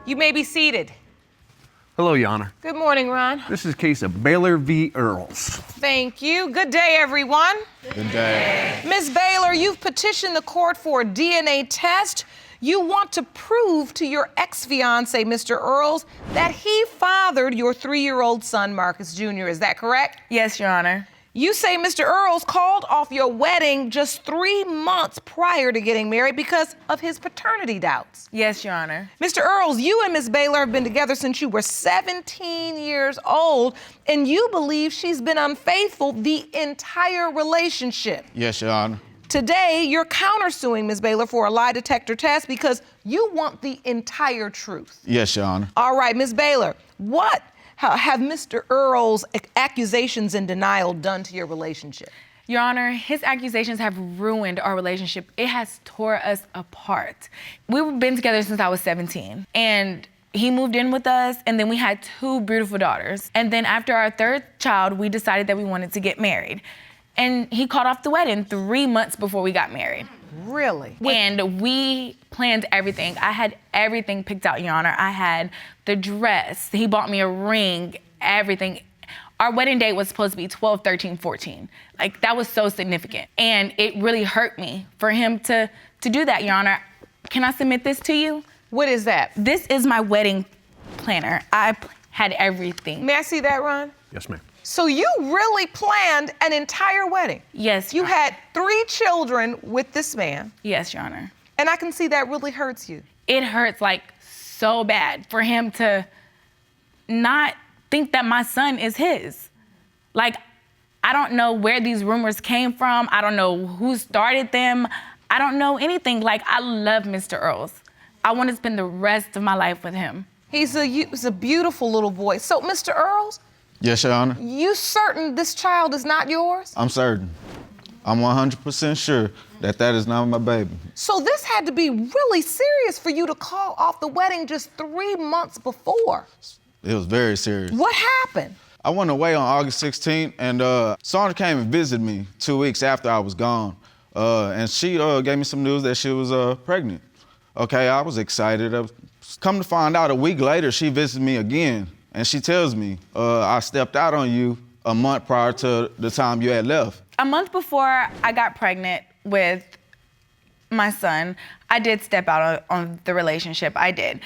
You may be seated. Hello, Your Honor. Good morning, Ron. This is a case of Baylor v. Earls. Thank you. Good day, everyone. Good day. Ms. Baylor, you've petitioned the court for a DNA test. You want to prove to your ex-fiancé, Mr. Earls, that he fathered your 3-year-old son, Marcus Jr. Is that correct? Yes, Your Honor. You say Mr. Earls called off your wedding just 3 months prior to getting married because of his paternity doubts. Yes, Your Honor. Mr. Earls, you and Ms. Baylor have been together since you were 17 years old, and you believe she's been unfaithful the entire relationship. Yes, Your Honor. Today, you're countersuing Ms. Baylor for a lie detector test because you want the entire truth. Yes, Your Honor. All right, Ms. Baylor, what have Mr. Earls' accusations and denial done to your relationship? Your Honor, his accusations have ruined our relationship. It has tore us apart. We've been together since I was 17, and he moved in with us, and then we had 2 beautiful daughters. And then after our 3rd child, we decided that we wanted to get married. And he called off the wedding 3 months before we got married. Really? And we planned everything. I had everything picked out, Your Honor. I had the dress. He bought me a ring, everything. Our wedding date was supposed to be 12, 13, 14. Like, that was so significant. And it really hurt me for him to do that, Your Honor. Can I submit this to you? What is that? This is my wedding planner. I had everything. May I see that, Ron? Yes, ma'am. So you really planned an entire wedding? Yes, You Your Honor. had 3 children with this man, Yes, Your Honor. and I can see that really hurts you. It hurts like so bad for him to not think that my son is his. Like, I don't know where these rumors came from. I don't know who started them. I don't know anything. Like, I love Mr. Earls. I want to spend the rest of my life with him. He's a beautiful little boy. So, Mr. Earls, Yes, Your Honor. you certain this child is not yours? I'm certain. I'm 100% sure that that is not my baby. So this had to be really serious for you to call off the wedding just 3 months before. It was very serious. What happened? I went away on August 16th, and Sandra came and visited me 2 weeks after I was gone. And she gave me some news that she was pregnant. Okay, I was excited. Come to find out, a week later, she visited me again. And she tells me, I stepped out on you a month prior to the time you had left. A month before I got pregnant with my son, I did step out on the relationship. I did.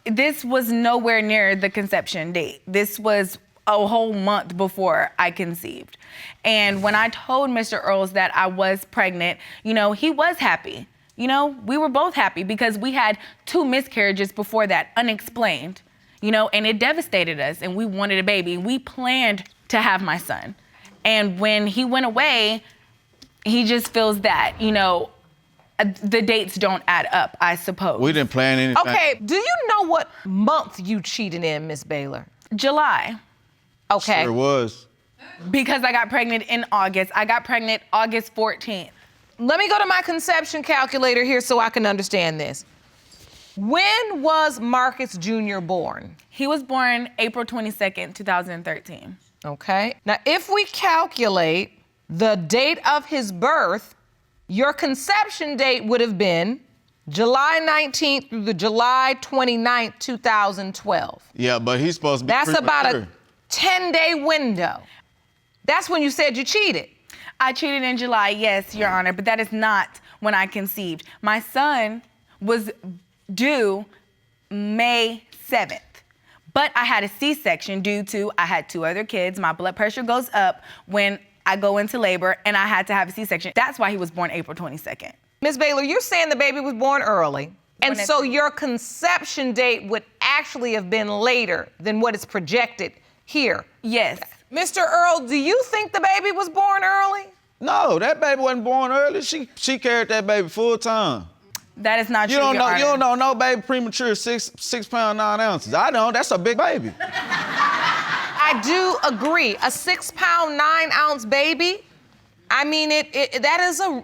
This was nowhere near the conception date. This was a whole month before I conceived. And when I told Mr. Earls that I was pregnant, you know, he was happy. You know, we were both happy because we had 2 miscarriages before that, unexplained. You know, and it devastated us, and we wanted a baby. We planned to have my son. And when he went away, he just feels that, you know, the dates don't add up, I suppose. We didn't plan anything. Okay, do you know what month you cheated in, Miss Baylor? July, Okay. Sure was. because I got pregnant in August. I got pregnant August 14th. Let me go to my conception calculator here so I can understand this. When was Marcus Jr. born? He was born April 22nd, 2013. Okay. Now, if we calculate the date of his birth, your conception date would have been July 19th through the July 29th, 2012. Yeah, but he's supposed to be That's about a premature. 10-day window. That's when you said you cheated. I cheated in July, yes, Your Honor, but that is not when I conceived. My son was due May 7th, but I had a C-section due to I had 2 other kids. My blood pressure goes up when I go into labor, and I had to have a C-section. That's why he was born April 22nd. Ms. Baylor, you're saying the baby was born early, and Born at- so your conception date would actually have been later than what is projected here. Yes. Mr. Earl, do you think the baby was born early? No, that baby wasn't born early. She carried that baby full time. That is not You true, don't Your know. Honor. You don't know no baby premature 6 pounds 9 ounces. I know. That's a big baby. I do agree. A 6-pound 9-ounce baby. I mean, that's a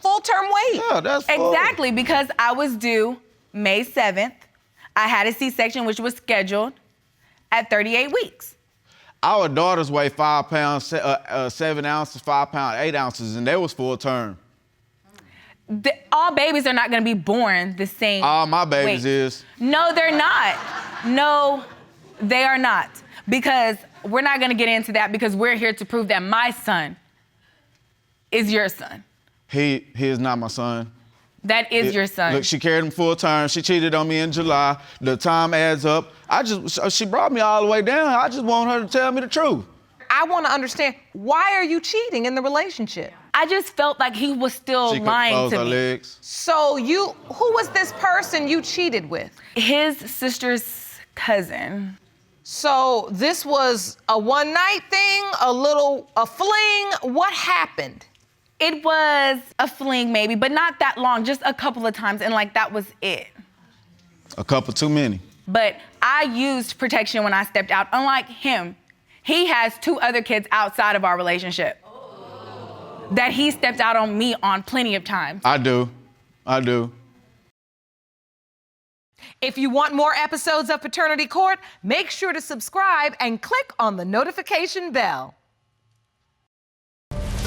full-term weight. Yeah, that's full. Exactly, because I was due May 7th. I had a C-section, which was scheduled at 38 weeks. Our daughters weigh 5 pounds 7 ounces, 5 pounds 8 ounces, and they was full term. all babies are not gonna be born the same. All my babies is. No, they're not. No, they are not. Because we're not gonna get into that because we're here to prove that my son is your son. He is not my son. That is your son. Look, she carried him full term. She cheated on me in July. The time adds up. She brought me all the way down. I just want her to tell me the truth. I want to understand, why are you cheating in the relationship? I just felt like he was still She could lying close to her me. legs. So who was this person you cheated with? His sister's cousin. So this was a one night thing, a fling? What happened? It was a fling maybe, but not that long, just a couple of times, and like that was it. A couple too many. But I used protection when I stepped out. Unlike him, he has 2 other kids outside of our relationship that he stepped out on me on plenty of times. I do. If you want more episodes of Paternity Court, make sure to subscribe and click on the notification bell.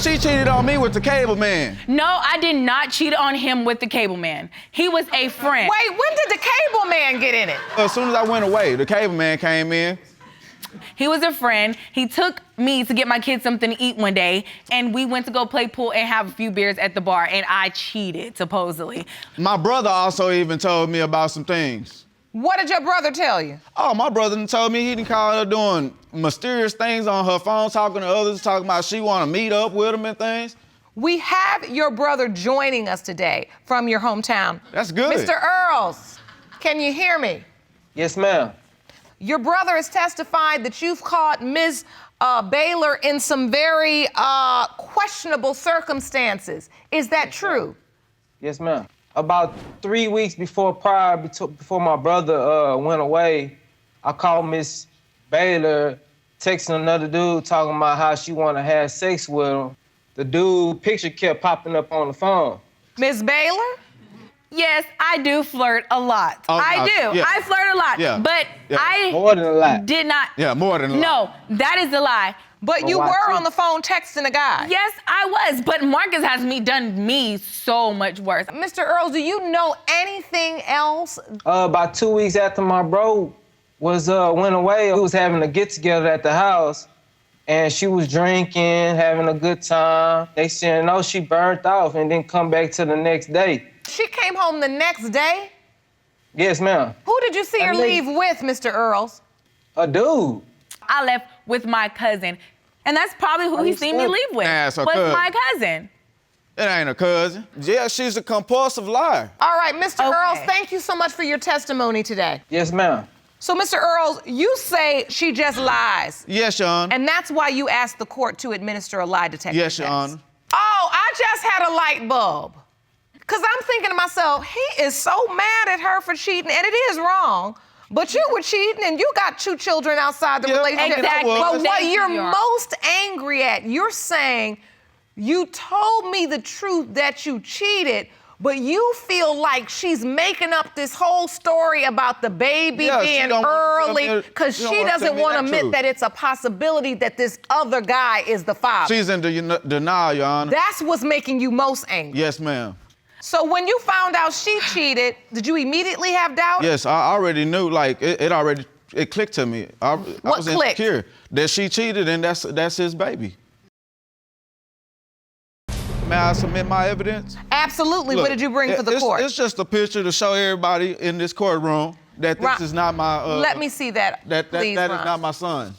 She cheated on me with the cable man. No, I did not cheat on him with the cable man. He was a friend. Wait, when did the cable man get in it? As soon as I went away, the cable man came in. He was a friend. He took me to get my kids something to eat one day, and we went to go play pool and have a few beers at the bar, and I cheated, supposedly. My brother also even told me about some things. What did your brother tell you? Oh, my brother done told me he done called her doing mysterious things on her phone, talking to others, talking about she want to meet up with him and things. We have your brother joining us today from your hometown. That's good. Mr. Earls, can you hear me? Yes, ma'am. Your brother has testified that you've caught Ms. Baylor in some very questionable circumstances. Is that true? Yes, ma'am. About 3 weeks before my brother went away, I called Miss Baylor, texting another dude talking about how she want to have sex with him. The dude picture kept popping up on the phone. Ms. Baylor? Yes, I do flirt a lot. Oh, I do. yeah. I flirt a lot. Yeah. But Yeah. I More than a lot. did not. Yeah, more than a lot. No, that is a lie. But you why were too? on the phone texting a guy. Yes, I was. But Marcus has done me so much worse. Mr. Earls, do you know anything else? About 2 weeks after my bro went away, we was having a get together at the house, and she was drinking, having a good time. They said no, she burnt off and didn't come back till the next day. She came home the next day? Yes, ma'am. Who did you see her leave with, Mr. Earls? A dude. I left with my cousin. And that's probably who he seen me leave with. Nah, it's her was cousin. my cousin. It ain't a cousin. Yeah, she's a compulsive liar. All right, Mr. Okay. Earls, thank you so much for your testimony today. Yes, ma'am. So, Mr. Earls, you say she just lies, Yes, Your Honor. and that's why you asked the court to administer a lie detector Yes, Your test. Honor. Oh, I just had a light bulb. Because I'm thinking to myself, he is so mad at her for cheating, and it is wrong, but you were cheating and you got 2 children outside the Yeah, relationship. exactly. But what Thank you, you're Your Honor. most angry at, you're saying, you told me the truth that you cheated, but you feel like she's making up this whole story about the baby Yeah, she being don't wanna tell me- early because she don't she wanna tell doesn't me want to that admit truth. that it's a possibility that this other guy is the father. She's in denial, Your Honor. That's what's making you most angry. Yes, ma'am. So when you found out she cheated, did you immediately have doubt? Yes, I already knew, like, it clicked to me. I What was clicked? insecure that she cheated and that's his baby. May I submit my evidence? Absolutely. Look, what did you bring for the court? It's just a picture to show everybody in this courtroom that this Ron, is not my... let me see that, please, that Ron. is not my son.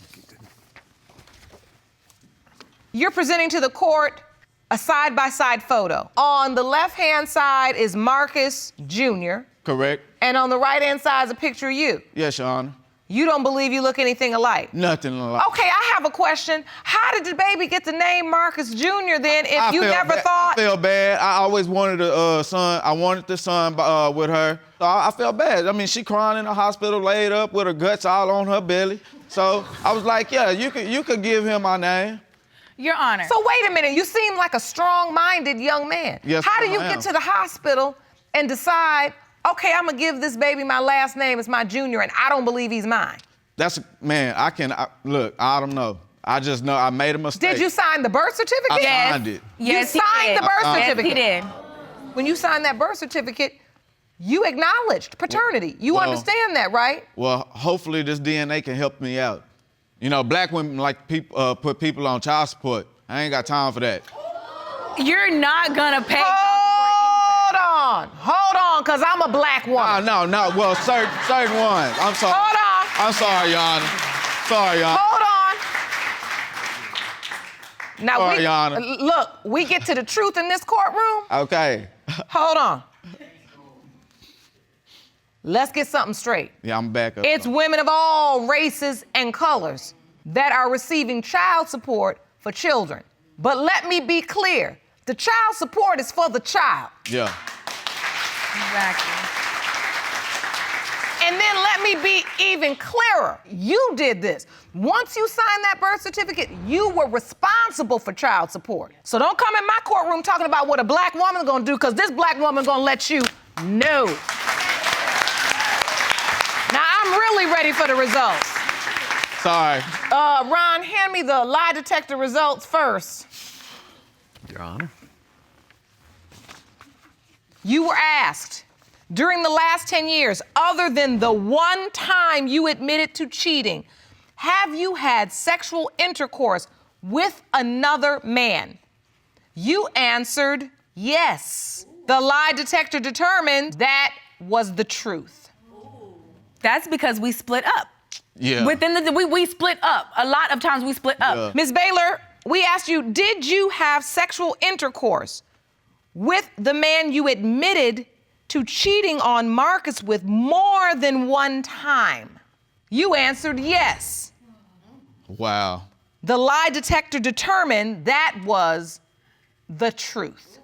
You're presenting to the court a side-by-side photo. On the left-hand side is Marcus Jr., Correct? and on the right-hand side is a picture of you. Yes, Your Honor. You don't believe you look anything alike. Nothing like. Okay, I have a question. How did the baby get the name Marcus Jr. then if you never thought? I felt bad. I always wanted a son. I wanted the son with her. So I felt bad. I mean, she crying in the hospital, laid up with her guts all on her belly. So I was like, yeah, you could give him my name. Your Honor. So wait a minute, you seem like a strong-minded young man. Yes, How do ma'am, you I get am. to the hospital and decide, okay, I'm gonna give this baby my last name as my junior and I don't believe he's mine? Man, look, I don't know. I just know I made a mistake. Did you sign the birth certificate? I yes. signed it. Yes, You he signed did. the birth Yes, certificate. he did. When you signed that birth certificate, you acknowledged paternity. You understand that, right? Well, hopefully this DNA can help me out. You know, black women like put people on child support. I ain't got time for that. You're not gonna pay. Hold on, cause I'm a black woman. No. Well, certain ones. I'm sorry. Hold on. I'm sorry, Your Honor. Sorry, Your Honor. Hold on. Now, Sorry, Your Honor. look, we get to the truth in this courtroom. Okay. Hold on. Let's get something straight. Yeah, I'm back up. It's women of all races and colors that are receiving child support for children. But let me be clear, the child support is for the child. Yeah. Exactly. And then let me be even clearer. You did this. Once you signed that birth certificate, you were responsible for child support. So don't come in my courtroom talking about what a black woman's gonna do, because this black woman gonna let you know. Now, I'm really ready for the results. Sorry. Ron, hand me the lie detector results first. Your Honor. You were asked, during the last 10 years, other than the one time you admitted to cheating, have you had sexual intercourse with another man? You answered yes. The lie detector determined that was the truth. That's because we split up. Yeah. We split up. A lot of times we split up. Yeah. Ms. Baylor, we asked you, did you have sexual intercourse with the man you admitted to cheating on Marcus with more than one time? You answered yes. Wow. The lie detector determined that was the truth.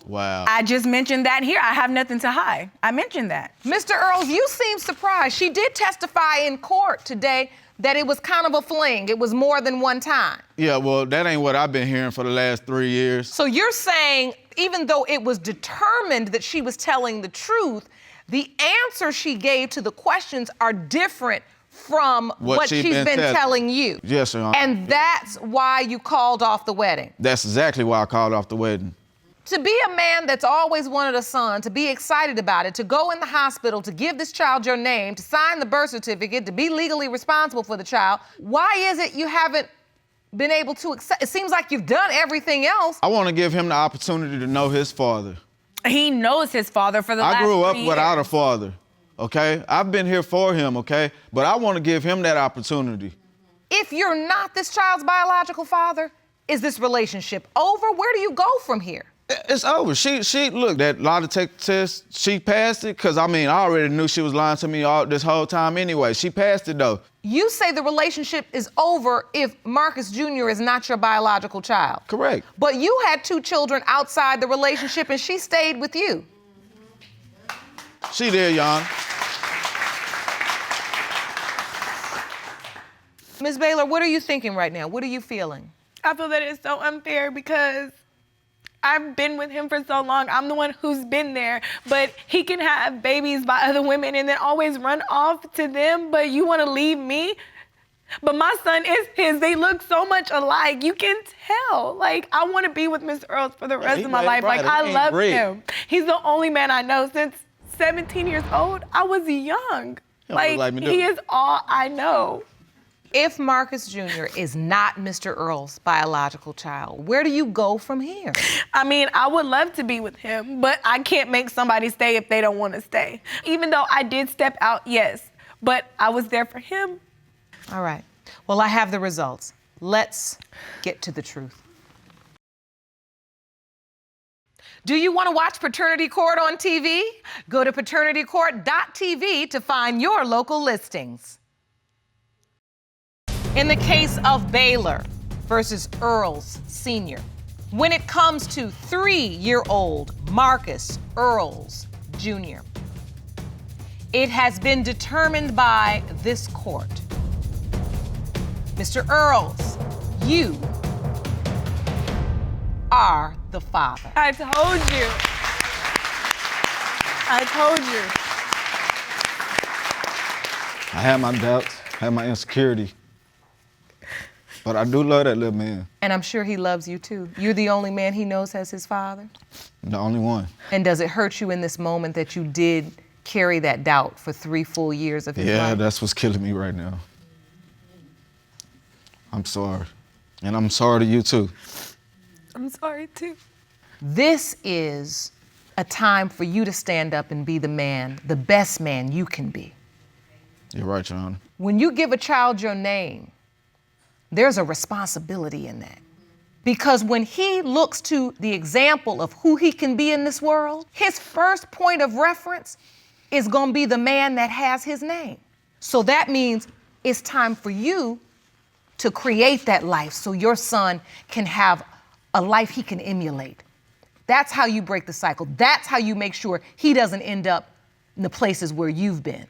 Wow. I just mentioned that here. I have nothing to hide. I mentioned that. Mr. Earls, you seem surprised. She did testify in court today that it was kind of a fling. It was more than one time. Yeah, well, that ain't what I've been hearing for the last 3 years. So you're saying, even though it was determined that she was telling the truth, the answers she gave to the questions are different from what she's been telling you. Yes, Your Honor. And that's why you called off the wedding. That's exactly why I called off the wedding. To be a man that's always wanted a son, to be excited about it, to go in the hospital, to give this child your name, to sign the birth certificate, to be legally responsible for the child, why is it you haven't been able to accept? It seems like you've done everything else. I want to give him the opportunity to know his father. He knows his father for the last 3 I years. grew up without a father, okay? I've been here for him, okay? But I want to give him that opportunity. If you're not this child's biological father, is this relationship over? Where do you go from here? It's over. She look, that lie detector test, she passed it, because, I mean, I already knew she was lying to me all this whole time anyway. She passed it, though. You say the relationship is over if Marcus Jr. is not your biological child. Correct. But you had 2 children outside the relationship and she stayed with you. She did, Your Honor. Ms. Baylor, what are you thinking right now? What are you feeling? I feel that it's so unfair because I've been with him for so long. I'm the one who's been there, but he can have babies by other women and then always run off to them, but you want to leave me? But my son is his. They look so much alike. You can tell. Like, I want to be with Mr. Earls for the rest of my life. Like, I love him. He's the only man I know since 17 years old. I was young. He is all I know. If Marcus Jr. is not Mr. Earls' biological child, where do you go from here? I mean, I would love to be with him, but I can't make somebody stay if they don't want to stay. Even though I did step out, yes, but I was there for him. All right. Well, I have the results. Let's get to the truth. Do you want to watch Paternity Court on TV? Go to paternitycourt.tv to find your local listings. In the case of Baylor versus Earls Sr., when it comes to 3-year-old Marcus Earls Jr., it has been determined by this court. Mr. Earls, you are the father. I told you. I told you. I had my doubts, I had my insecurity. But I do love that little man. And I'm sure he loves you too. You're the only man he knows as his father? The only one. And does it hurt you in this moment that you did carry that doubt for 3 full years of his Yeah, life? that's what's killing me right now. I'm sorry. And I'm sorry to you too. I'm sorry too. This is a time for you to stand up and be the man, the best man you can be. You're right, Your Honor. When you give a child your name, there's a responsibility in that. Because when he looks to the example of who he can be in this world, his first point of reference is gonna be the man that has his name. So that means it's time for you to create that life so your son can have a life he can emulate. That's how you break the cycle. That's how you make sure he doesn't end up in the places where you've been.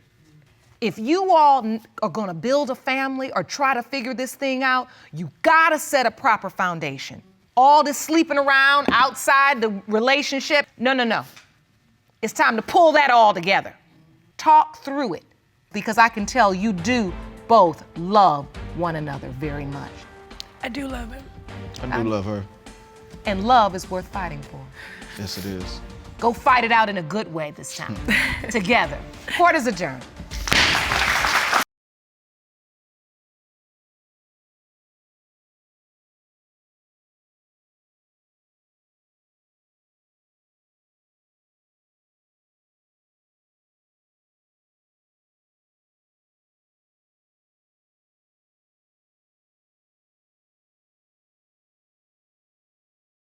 If you all are gonna build a family or try to figure this thing out, you gotta set a proper foundation. All this sleeping around outside the relationship, no. It's time to pull that all together. Talk through it, because I can tell you do both love one another very much. I do love him. I do love her. And love is worth fighting for. Yes, it is. Go fight it out in a good way this time, together. Court is adjourned.